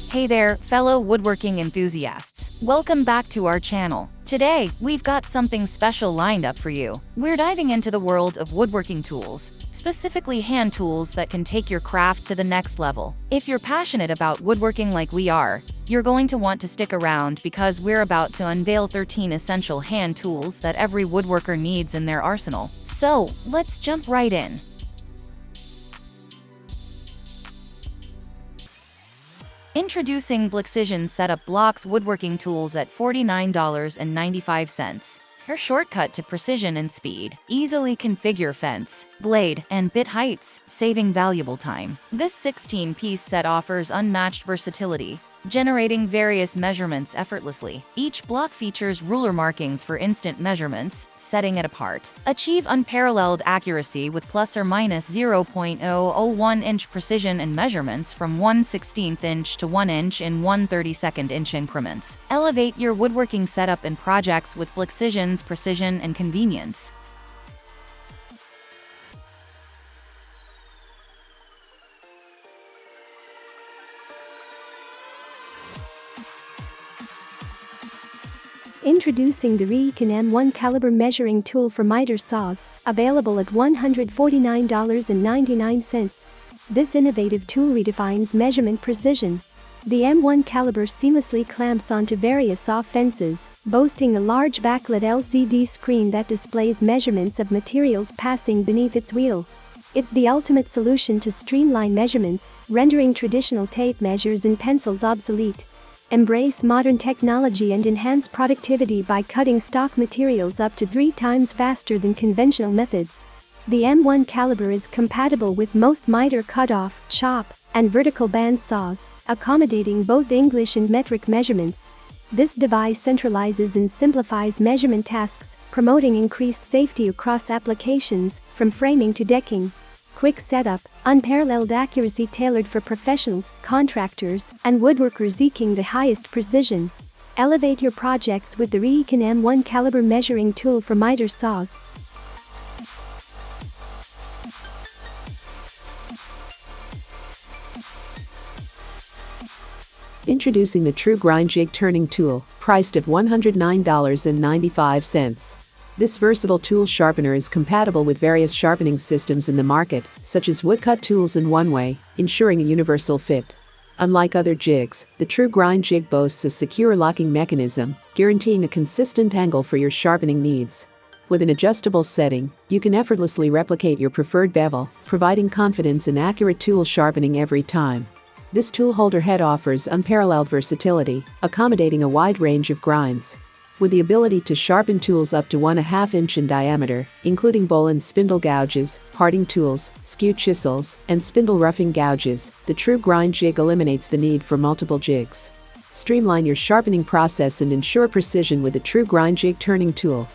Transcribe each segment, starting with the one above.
Hey there, fellow woodworking enthusiasts. Welcome back to our channel. Today, we've got something special lined up for you. We're diving into the world of woodworking tools, specifically hand tools that can take your craft to the next level. If you're passionate about woodworking like we are, you're going to want to stick around because we're about to unveil 13 essential hand tools that every woodworker needs in their arsenal. So, let's jump right in. Introducing Plexisions Setup Blocks Woodworking Tools at $49.95. Your shortcut to precision and speed. Easily configure fence, blade, and bit heights, saving valuable time. This 16-piece set offers unmatched versatility, generating various measurements effortlessly. Each block features ruler markings for instant measurements, setting it apart. Achieve unparalleled accuracy with plus or minus 0.001-inch precision and measurements from 1/16 inch to 1 inch in 1/32 inch increments. Elevate your woodworking setup and projects with Plexisions precision and convenience. Introducing the Recon M1 caliber measuring tool for miter saws, available at $149.99. This innovative tool redefines measurement precision. The M1 caliber seamlessly clamps onto various saw fences, boasting a large backlit LCD screen that displays measurements of materials passing beneath its wheel. It's the ultimate solution to streamline measurements, rendering traditional tape measures and pencils obsolete. Embrace modern technology and enhance productivity by cutting stock materials up to 3 times faster than conventional methods. The M1 caliber is compatible with most miter cutoff, chop, and vertical band saws, accommodating both English and metric measurements. This device centralizes and simplifies measurement tasks, promoting increased safety across applications, from framing to decking. Quick setup, unparalleled accuracy tailored for professionals, contractors, and woodworkers seeking the highest precision. Elevate your projects with the Recon M1 caliber measuring tool for miter saws. Introducing the True Grind Jig Turning Tool, priced at $109.95. This versatile tool sharpener is compatible with various sharpening systems in the market, such as woodcut tools and one-way, ensuring a universal fit. Unlike other jigs, the True Grind Jig boasts a secure locking mechanism, guaranteeing a consistent angle for your sharpening needs. With an adjustable setting, you can effortlessly replicate your preferred bevel, providing confidence in accurate tool sharpening every time. This tool holder head offers unparalleled versatility, accommodating a wide range of grinds. With the ability to sharpen tools up to 1/2 inch in diameter, including bowl and spindle gouges, parting tools, skew chisels, and spindle roughing gouges, the True Grind Jig eliminates the need for multiple jigs. Streamline your sharpening process and ensure precision with the True Grind Jig Turning Tool.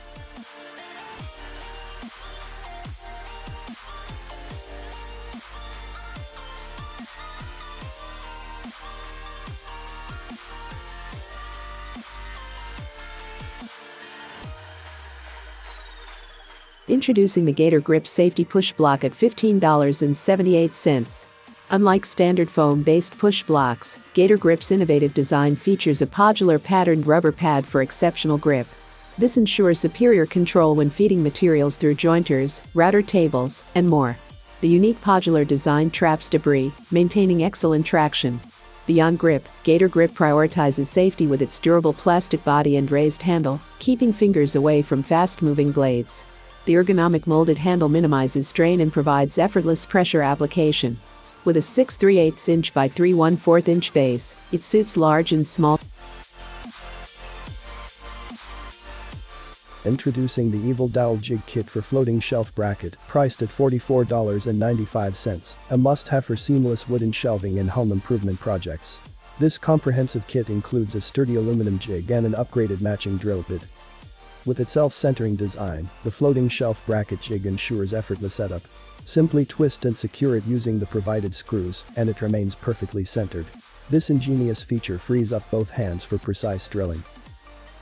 Introducing the Gator Grip Safety Push Block at $15.78. Unlike standard foam-based push blocks, Gator Grip's innovative design features a podular patterned rubber pad for exceptional grip. This ensures superior control when feeding materials through jointers, router tables, and more. The unique podular design traps debris, maintaining excellent traction. Beyond grip, Gator Grip prioritizes safety with its durable plastic body and raised handle, keeping fingers away from fast-moving blades. The ergonomic molded handle minimizes strain and provides effortless pressure application. With a 6/3/8 inch by 3/1/4 inch base, it suits large and small. Introducing the Evil Dowel Jig Kit for floating shelf bracket, priced at $44.95, a must-have for seamless wooden shelving and home improvement projects. This comprehensive kit includes a sturdy aluminum jig and an upgraded matching drill bit. With its self-centering design, the floating shelf bracket jig ensures effortless setup. Simply twist and secure it using the provided screws, and it remains perfectly centered. This ingenious feature frees up both hands for precise drilling.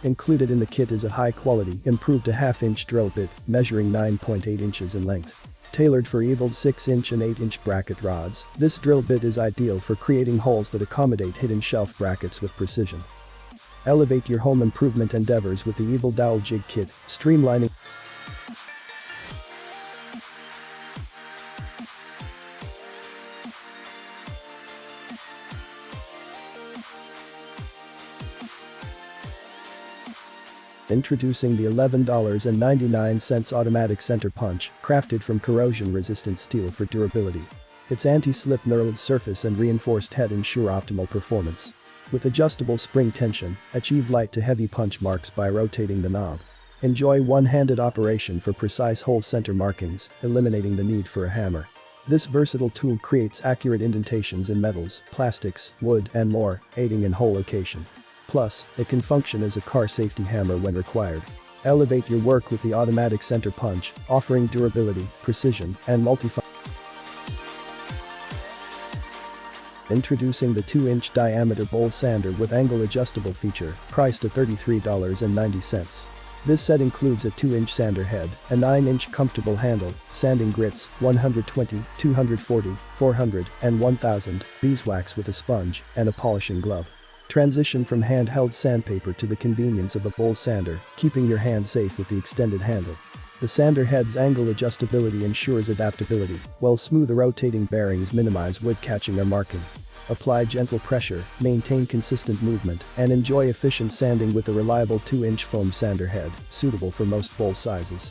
Included in the kit is a high-quality, improved 1/2 inch drill bit, measuring 9.8 inches in length. Tailored for evolved 6-inch and 8-inch bracket rods, this drill bit is ideal for creating holes that accommodate hidden shelf brackets with precision. Elevate your home improvement endeavors with the evil Dowel Jig Kit, streamlining. Introducing the $11.99 automatic center punch, crafted from corrosion-resistant steel for durability. Its anti-slip knurled surface and reinforced head ensure optimal performance. With adjustable spring tension, achieve light to heavy punch marks by rotating the knob. Enjoy one-handed operation for precise hole center markings, eliminating the need for a hammer. This versatile tool creates accurate indentations in metals, plastics, wood, and more, aiding in hole location. Plus, it can function as a car safety hammer when required. Elevate your work with the automatic center punch, offering durability, precision, and multifunction. Introducing the 2-inch diameter bowl sander with angle adjustable feature, priced at $33.90. This set includes a 2-inch sander head, a 9-inch comfortable handle, sanding grits, 120, 240, 400, and 1000, beeswax with a sponge, and a polishing glove. Transition from handheld sandpaper to the convenience of a bowl sander, keeping your hand safe with the extended handle. The sander head's angle adjustability ensures adaptability, while smooth rotating bearings minimize wood catching or marking. Apply gentle pressure, maintain consistent movement, and enjoy efficient sanding with a reliable 2-inch foam sander head, suitable for most bowl sizes.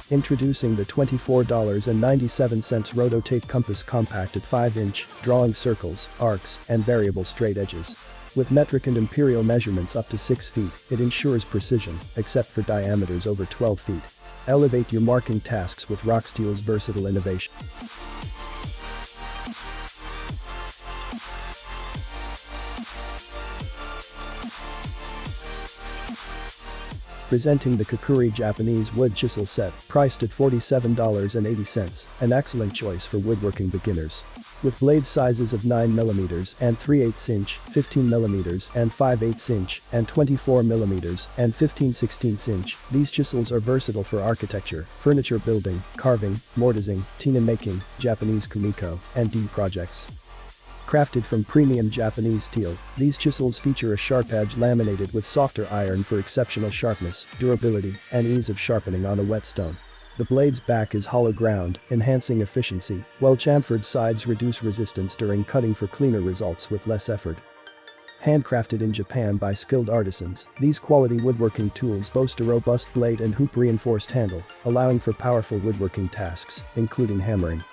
Introducing the $24.97 Rototape Compass compact at 5-inch, drawing circles, arcs, and variable straight edges. With metric and imperial measurements up to 6 feet, it ensures precision, except for diameters over 12 feet. Elevate your marking tasks with Rocksteel's versatile innovation. Presenting the Kakuri Japanese wood chisel set, priced at $47.80, an excellent choice for woodworking beginners. With blade sizes of 9mm and 3/8" 15mm and 5/8" and 24mm and 15/16", these chisels are versatile for architecture, furniture building, carving, mortising, tina making, Japanese kumiko, and D projects. Crafted from premium Japanese steel, these chisels feature a sharp edge laminated with softer iron for exceptional sharpness, durability, and ease of sharpening on a whetstone. The blade's back is hollow ground, enhancing efficiency, while chamfered sides reduce resistance during cutting for cleaner results with less effort. Handcrafted in Japan by skilled artisans, these quality woodworking tools boast a robust blade and hoop-reinforced handle, allowing for powerful woodworking tasks, including hammering.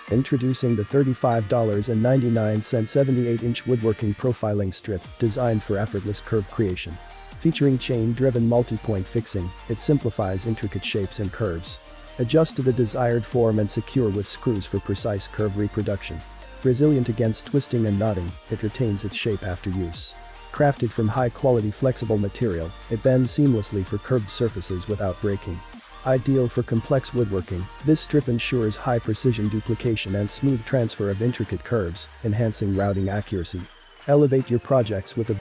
Introducing the $35.99 78-inch woodworking profiling strip, designed for effortless curve creation. Featuring chain-driven multi-point fixing, it simplifies intricate shapes and curves. Adjust to the desired form and secure with screws for precise curve reproduction. Resilient against twisting and knotting, it retains its shape after use. Crafted from high-quality flexible material, it bends seamlessly for curved surfaces without breaking. Ideal for complex woodworking, this strip ensures high-precision duplication and smooth transfer of intricate curves, enhancing routing accuracy. Elevate your projects with a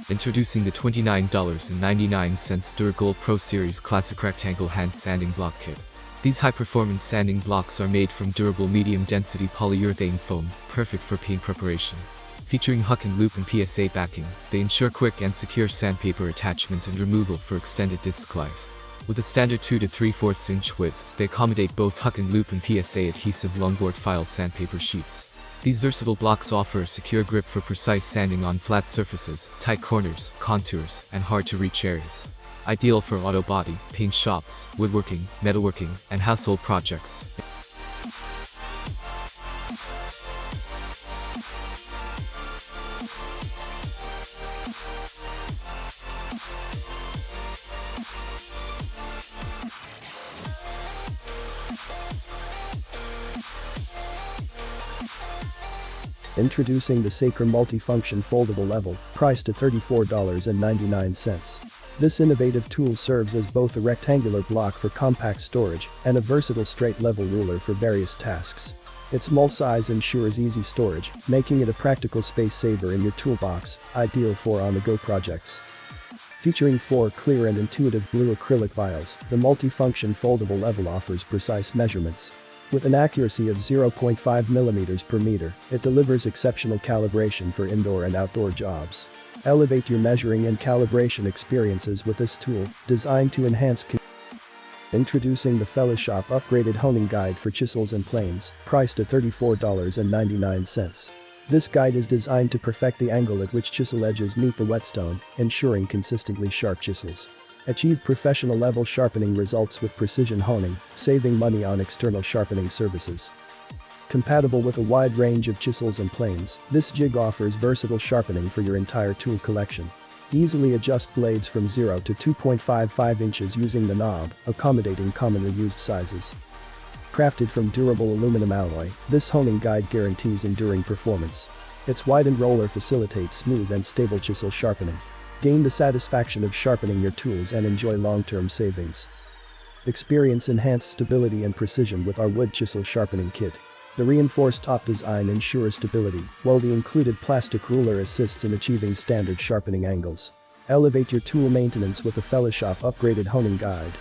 Introducing the $29.99 Duragold Pro Series Classic Rectangle Hand Sanding Block Kit. These high-performance sanding blocks are made from durable medium-density polyurethane foam, perfect for paint preparation. Featuring hook and loop and PSA backing, they ensure quick and secure sandpaper attachment and removal for extended disc life. With a standard 2 to 3/4 inch width, they accommodate both hook and loop and PSA adhesive longboard file sandpaper sheets. These versatile blocks offer a secure grip for precise sanding on flat surfaces, tight corners, contours, and hard-to-reach areas. Ideal for auto body, paint shops, woodworking, metalworking, and household projects. Introducing the Sacre Multifunction Foldable Level, priced at $34.99. This innovative tool serves as both a rectangular block for compact storage and a versatile straight level ruler for various tasks. Its small size ensures easy storage, making it a practical space saver in your toolbox, ideal for on-the-go projects. Featuring 4 clear and intuitive blue acrylic vials, the multifunction foldable level offers precise measurements. With an accuracy of 0.5 mm per meter, it delivers exceptional calibration for indoor and outdoor jobs. Elevate your measuring and calibration experiences with this tool, designed to enhance. Introducing the Fellowshop Upgraded Honing Guide for Chisels and Planes, priced at $34.99. This guide is designed to perfect the angle at which chisel edges meet the whetstone, ensuring consistently sharp chisels. Achieve professional level sharpening results with precision honing, saving money on external sharpening services. Compatible with a wide range of chisels and planes, this jig offers versatile sharpening for your entire tool collection. Easily adjust blades from 0 to 2.55 inches using the knob, accommodating commonly used sizes. Crafted from durable aluminum alloy, this honing guide guarantees enduring performance. Its widened roller facilitates smooth and stable chisel sharpening. Gain the satisfaction of sharpening your tools and enjoy long-term savings. Experience enhanced stability and precision with our wood chisel sharpening kit. The reinforced top design ensures stability, while the included plastic ruler assists in achieving standard sharpening angles. Elevate your tool maintenance with the Fellowshop Upgraded Honing Guide.